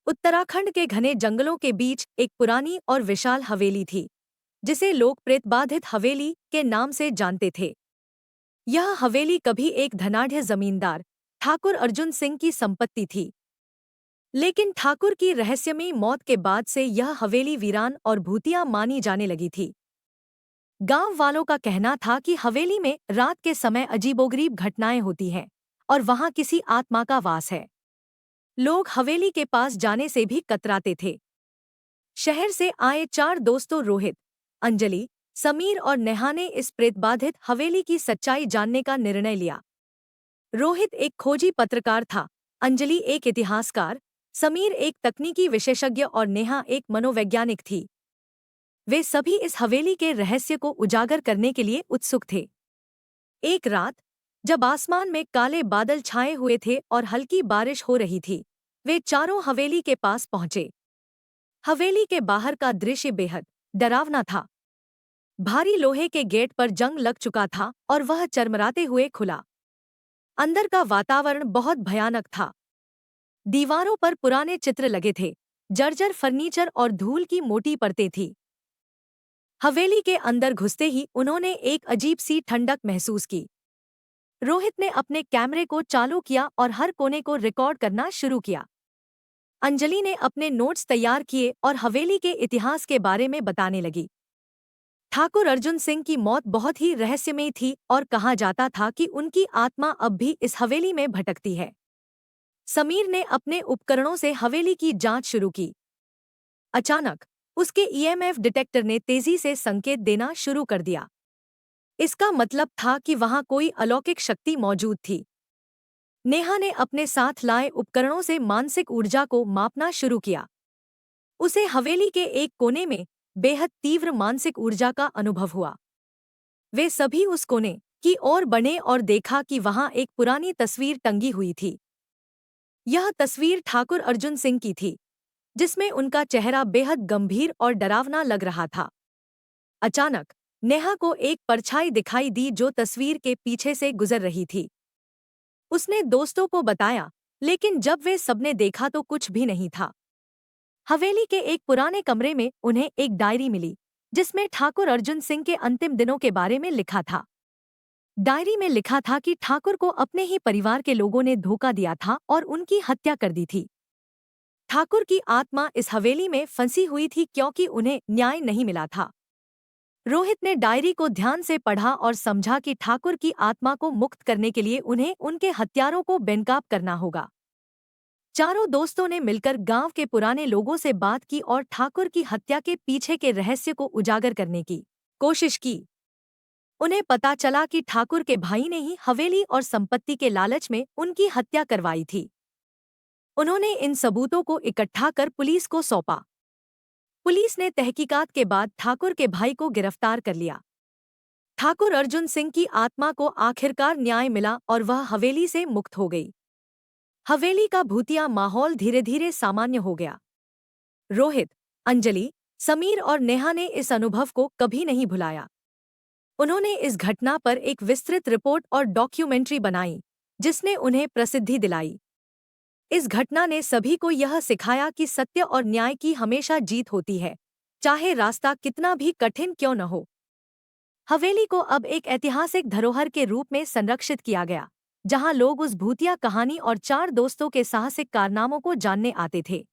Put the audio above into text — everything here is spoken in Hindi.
उत्तराखंड के घने जंगलों के बीच एक पुरानी और विशाल हवेली थी, जिसे लोग प्रेतबाधित हवेली के नाम से जानते थे। यह हवेली कभी एक धनाढ्य जमींदार ठाकुर अर्जुन सिंह की संपत्ति थी, लेकिन ठाकुर की रहस्यमयी मौत के बाद से यह हवेली वीरान और भूतिया मानी जाने लगी थी। गांव वालों का कहना था कि हवेली में रात के समय अजीबोगरीब घटनाएं होती हैं और वहां किसी आत्मा का वास है। लोग हवेली के पास जाने से भी कतराते थे। शहर से आए चार दोस्तों रोहित, अंजलि, समीर और नेहा ने इस प्रेतबाधित हवेली की सच्चाई जानने का निर्णय लिया। रोहित एक खोजी पत्रकार था, अंजलि एक इतिहासकार, समीर एक तकनीकी विशेषज्ञ और नेहा एक मनोवैज्ञानिक थी। वे सभी इस हवेली के रहस्य को उजागर करने के लिए उत्सुक थे। एक रात, जब आसमान में काले बादल छाए हुए थे और हल्की बारिश हो रही थी, वे चारों हवेली के पास पहुंचे। हवेली के बाहर का दृश्य बेहद डरावना था। भारी लोहे के गेट पर जंग लग चुका था और वह चरमराते हुए खुला। अंदर का वातावरण बहुत भयानक था। दीवारों पर पुराने चित्र लगे थे, जर्जर फर्नीचर और धूल की मोटी परतें थीं। हवेली के अंदर घुसते ही उन्होंने एक अजीब सी ठंडक महसूस की। रोहित ने अपने कैमरे को चालू किया और हर कोने को रिकॉर्ड करना शुरू किया। अंजलि ने अपने नोट्स तैयार किए और हवेली के इतिहास के बारे में बताने लगी। ठाकुर अर्जुन सिंह की मौत बहुत ही रहस्यमयी थी और कहा जाता था कि उनकी आत्मा अब भी इस हवेली में भटकती है। समीर ने अपने उपकरणों से हवेली की जांच शुरू की। अचानक उसके ईएमएफ डिटेक्टर ने तेजी से संकेत देना शुरू कर दिया। इसका मतलब था कि वहां कोई अलौकिक शक्ति मौजूद थी। नेहा ने अपने साथ लाए उपकरणों से मानसिक ऊर्जा को मापना शुरू किया। उसे हवेली के एक कोने में बेहद तीव्र मानसिक ऊर्जा का अनुभव हुआ। वे सभी उस कोने की ओर बढ़े और देखा कि वहां एक पुरानी तस्वीर टंगी हुई थी। यह तस्वीर ठाकुर अर्जुन सिंह की थी, जिसमें उनका चेहरा बेहद गंभीर और डरावना लग रहा था। अचानक नेहा को एक परछाई दिखाई दी जो तस्वीर के पीछे से गुजर रही थी। उसने दोस्तों को बताया, लेकिन जब वे सबने देखा तो कुछ भी नहीं था। हवेली के एक पुराने कमरे में उन्हें एक डायरी मिली, जिसमें ठाकुर अर्जुन सिंह के अंतिम दिनों के बारे में लिखा था। डायरी में लिखा था कि ठाकुर को अपने ही परिवार के लोगों ने धोखा दिया था और उनकी हत्या कर दी थी। ठाकुर की आत्मा इस हवेली में फंसी हुई थी क्योंकि उन्हें न्याय नहीं मिला था। रोहित ने डायरी को ध्यान से पढ़ा और समझा कि ठाकुर की आत्मा को मुक्त करने के लिए उन्हें उनके हत्यारों को बेनकाब करना होगा। चारों दोस्तों ने मिलकर गांव के पुराने लोगों से बात की और ठाकुर की हत्या के पीछे के रहस्य को उजागर करने की कोशिश की। उन्हें पता चला कि ठाकुर के भाई ने ही हवेली और संपत्ति के लालच में उनकी हत्या करवाई थी। उन्होंने इन सबूतों को इकट्ठा कर पुलिस को सौंपा। पुलिस ने तहकीकात के बाद ठाकुर के भाई को गिरफ्तार कर लिया। ठाकुर अर्जुन सिंह की आत्मा को आखिरकार न्याय मिला और वह हवेली से मुक्त हो गई। हवेली का भूतिया माहौल धीरे धीरे सामान्य हो गया। रोहित, अंजलि, समीर और नेहा ने इस अनुभव को कभी नहीं भुलाया। उन्होंने इस घटना पर एक विस्तृत रिपोर्ट और डॉक्यूमेंट्री बनाई, जिसने उन्हें प्रसिद्धि दिलाई। इस घटना ने सभी को यह सिखाया कि सत्य और न्याय की हमेशा जीत होती है, चाहे रास्ता कितना भी कठिन क्यों न हो। हवेली को अब एक ऐतिहासिक धरोहर के रूप में संरक्षित किया गया, जहां लोग उस भूतिया कहानी और चार दोस्तों के साहसिक कारनामों को जानने आते थे।